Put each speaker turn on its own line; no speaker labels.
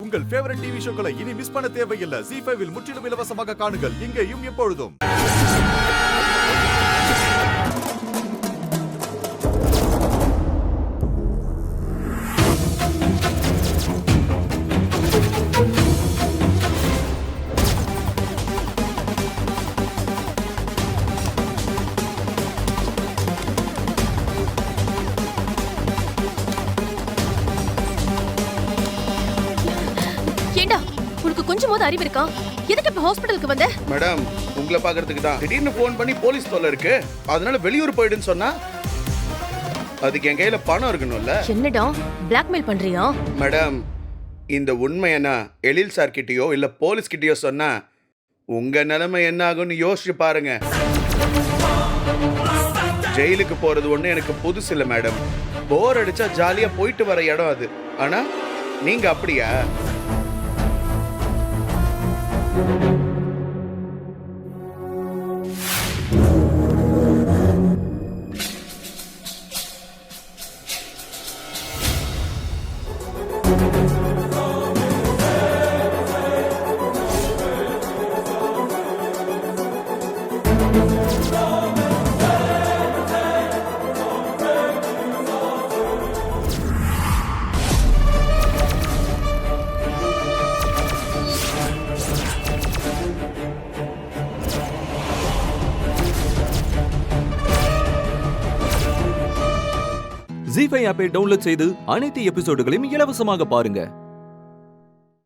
உங்கள் favourite TV ஷோக்களை இனி miss பண்ண தேவையில்லை. ZEE5 இல் முற்றிலும் இலவசமாக காணுங்கள், இங்கேயும் எப்பொழுதும்.
ஏண்டா உனக்கு கொஞ்சமாவது அறிவு இருக்கா? எதுக்கு இப்ப ஹாஸ்பிடலுக்கு வந்த?
மேடம், உங்களை பாக்குறதுக்கு தான். திடீர்னு போன் பண்ணி போலீஸ் தொல்லை இருக்கு, அதனால வெளியூர் போயிடுன்னு சொன்னா அதுக்கு என் கையில பணம் இருக்கணும்ல.
என்னடா பிளாக்மெயில் பண்றியா?
மேடம், இந்த உண்மை என்ன எழில் சார் கிட்டயோ இல்ல போலீஸ் கிட்டயோ சொன்னா உங்க நிலைமை என்ன ஆகும்னு யோசிச்சு பாருங்க. ஜெயிலுக்கு போறது ஒண்ணு எனக்கு புதுசு இல்ல மேடம். போர் அடிச்சா ஜாலியா போயிட்டு வர இடம் அது. ஆனா நீங்க அப்படியா?
ZEE5 ஆப்பை டவுன்லோட் செய்து அனைத்து எபிசோடுகளையும் இலவசமாக பாருங்க.